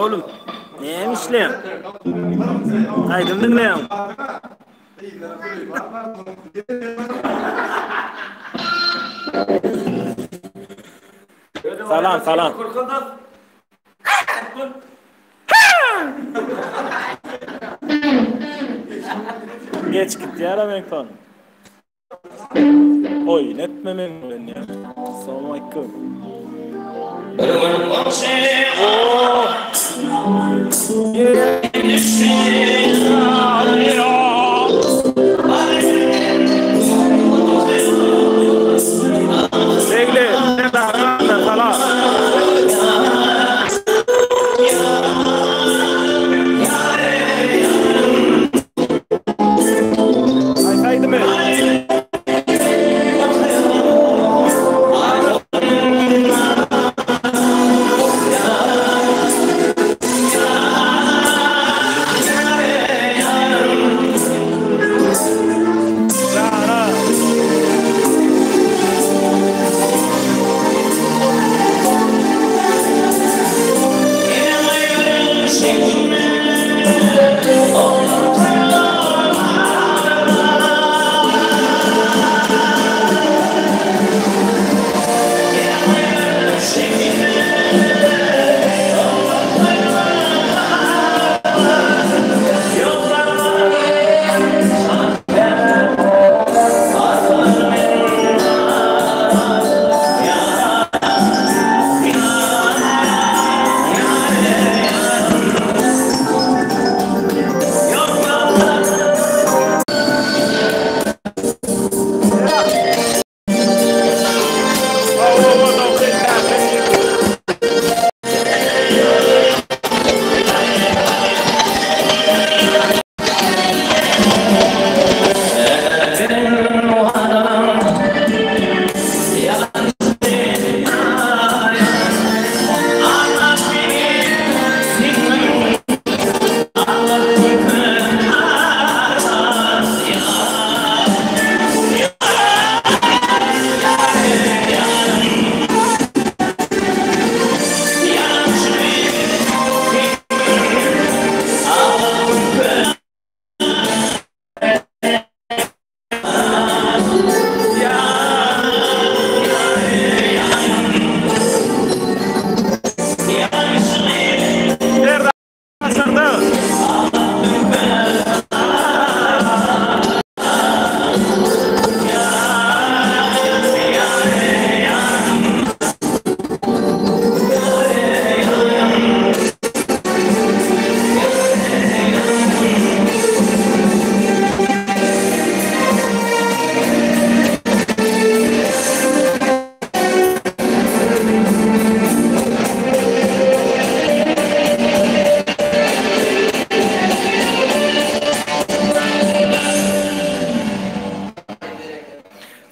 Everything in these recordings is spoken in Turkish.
Oğlum, neymişler? Aydın dinleyin. Salam, salam. Geç gitti ya Remington. Oy, netmemen ben ya. Assalamualaikum. Sevgili, Serdar, salam. Haydi mi?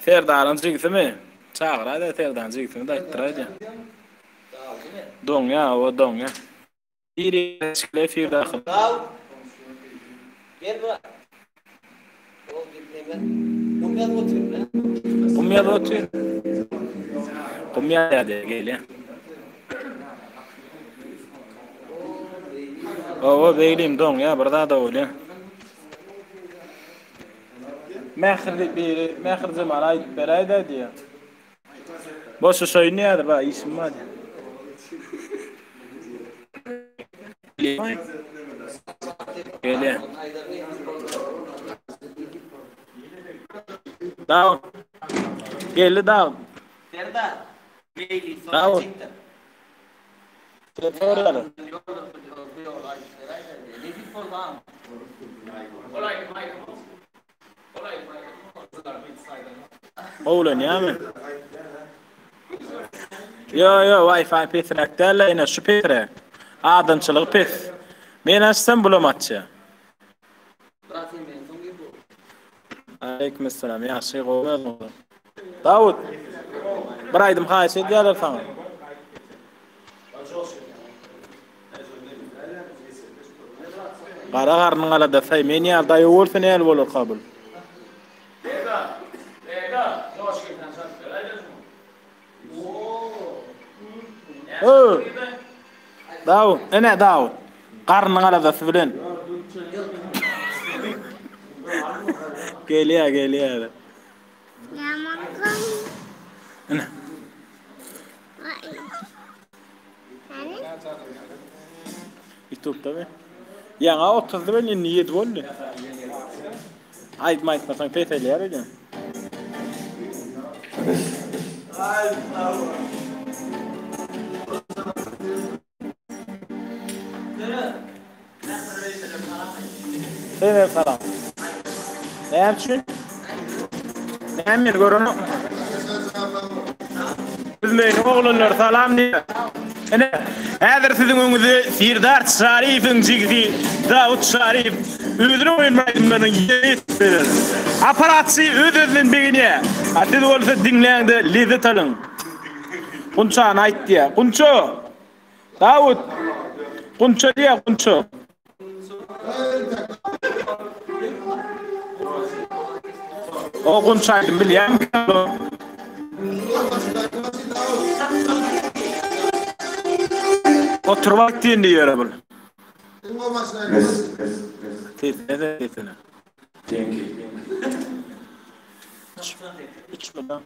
Serdar'ın jigitimi? Çağıraydı Serdar'ın jigitimi de ayttiraydı. Don ya, o don ya. İri çıkle fir daxil. Gel bura. O gitmeymen. Kumyad oturuyor lan. Kumyad oturuyor. Kumyad ya de gel ya. O beylim don ya, burada da öyle. Mehir zaman ayıp berayda diye. Boşu söyle nedir ba isim var ya. Gel. Dawut. Gel Dawut. Serdar. Beyli Dawut. çıktı. Telefon ara. Oğlum ya mı? Yo Wi-Fi petrak derler yine şu petre. Adamçılığı pet. Men açsam bulamatçı. Aleykümselam. Yaxşı qo'ymading. Dawut. Bir aydım xahiş ediyorlar sana. Qara qarnın alada say men ya dayı olsa ne el olur qabul. Dawut, ene Dawut. Qarnyň aladasy bilen. Geliyor. Ene. YouTube'da mı? Yaňa 30 bilen niyet boldy. Aýtmasaň peýselýär edi. Evet salam. Näme üçin? Näme görünüp? Bizmeň oglanlar salam diýär. Ene, häzir siziň öňüňizde Serdar Çaryýewiň jigdi Dawut Çaryýew özüne oýunmaýdynyň ýetmeler. Aparatsy özünden begine. Siz bolsa dinleýäňde lezzet alyň. Kunçany aýtdy ýa. Kunço. Dawut. Kunço diýär, kunço. O kunçaydım bilýär. Oturmak diýendi ýere bul. Tetene. Hiç mi lan?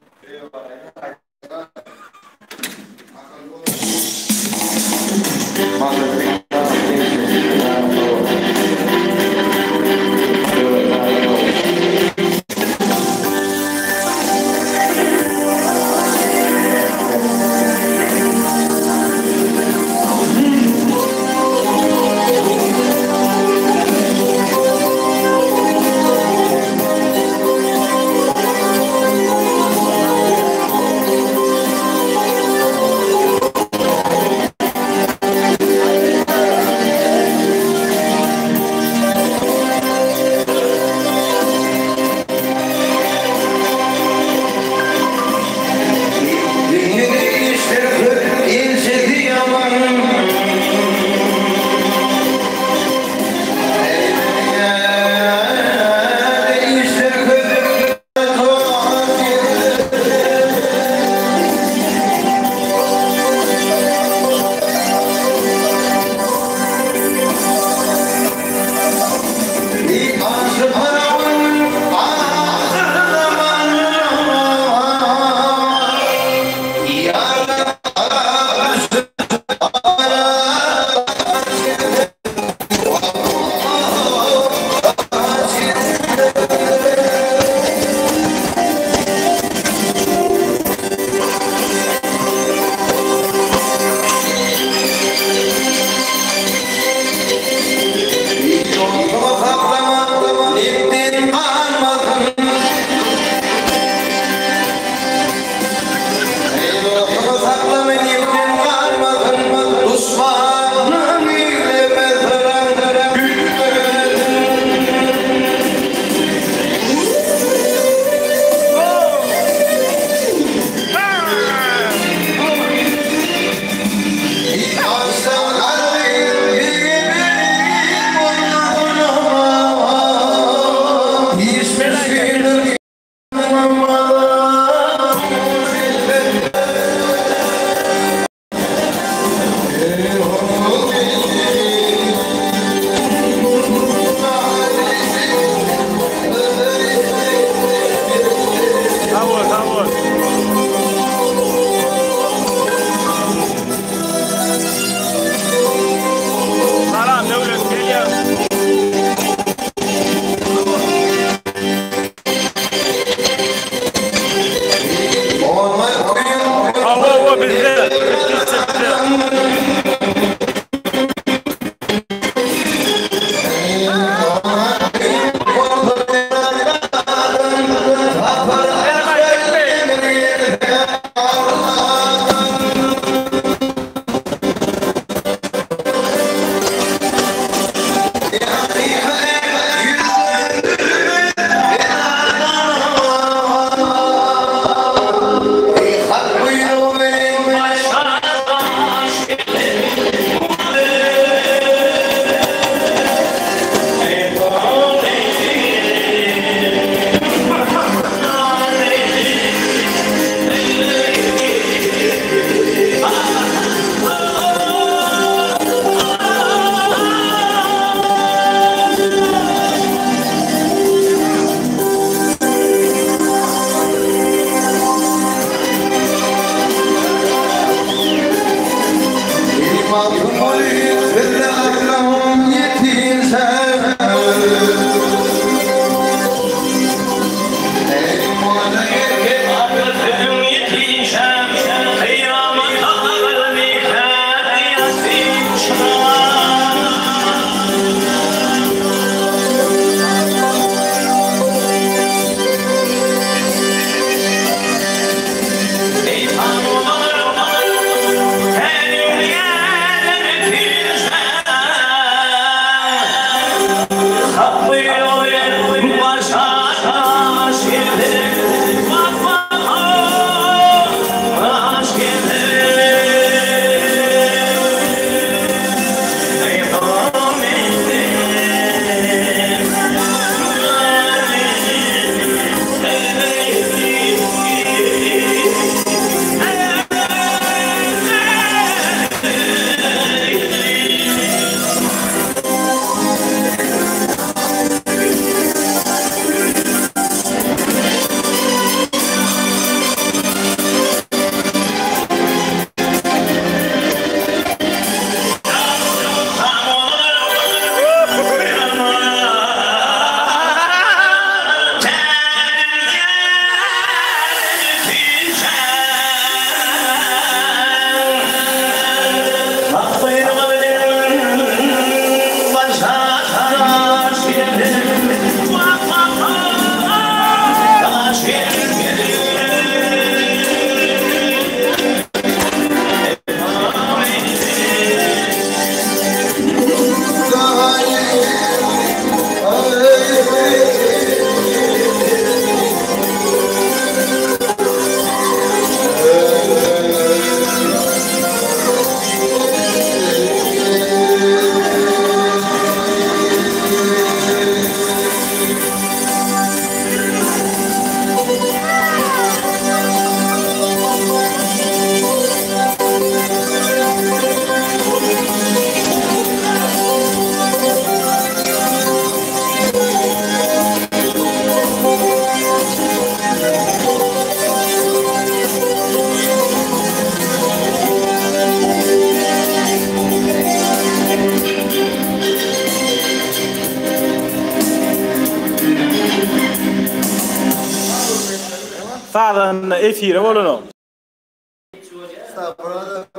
Sağdan efire bolunu.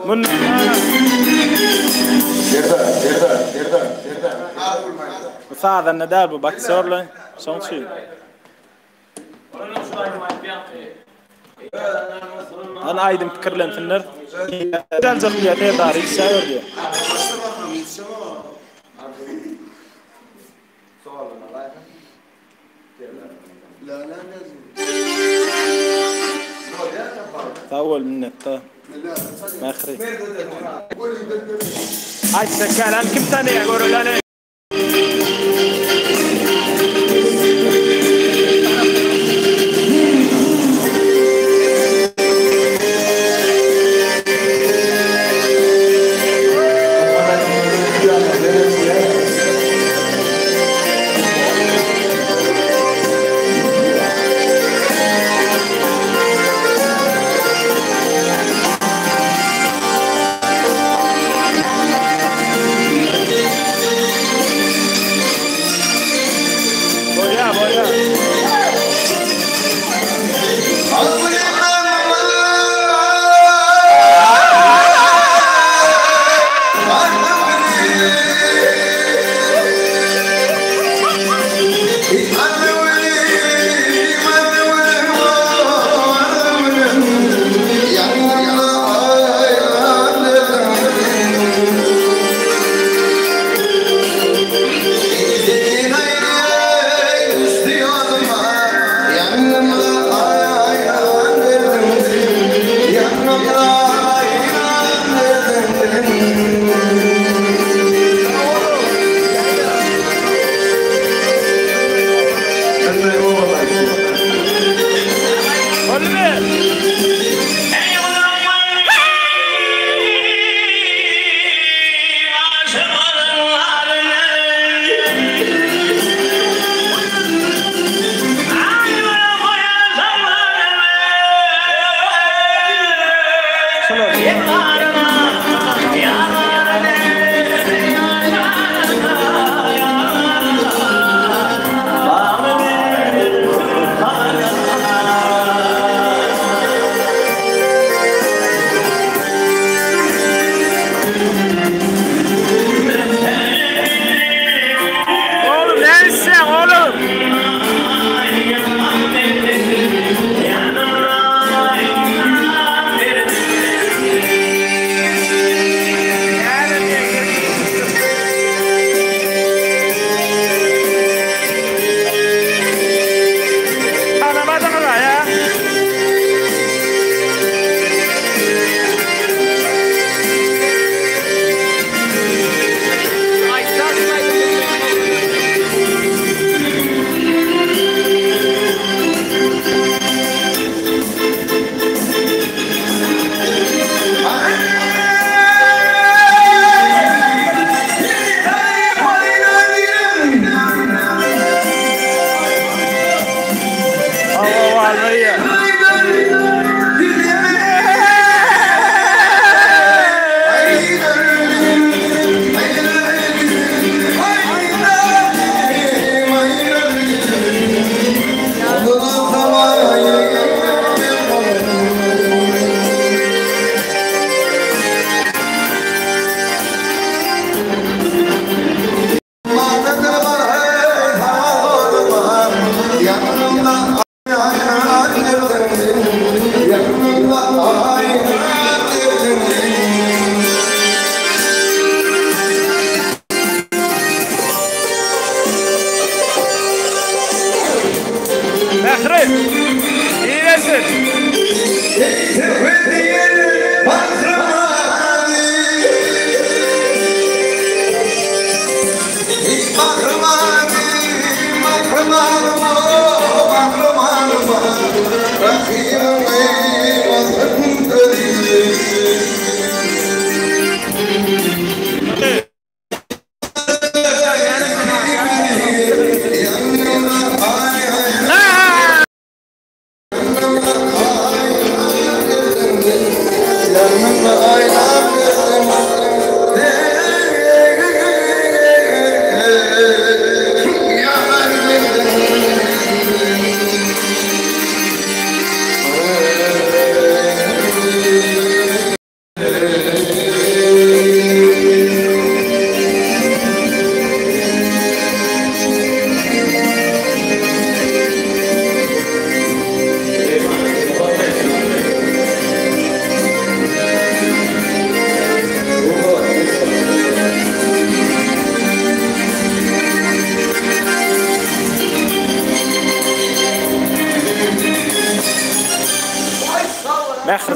Mun Sağdan ne der bu boksörle? Son şey. Ana aydın fikirlensinler. Güzel zahmiyete tarih sayıyor diyor. طول من الطا مخري هاي سكان كم ثاني يقولوا لنا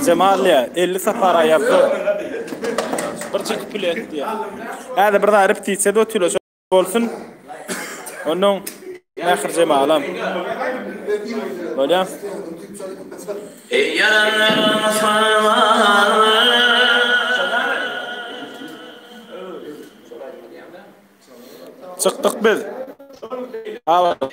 Cemal ya 50 safara yapdı. Bir çıkıp bilet diye. Hadi bir daha repetisiya da ötüyor bolsun. Onun ahir Cemalam. Böyle. Ey yaranlar Çıktık biz.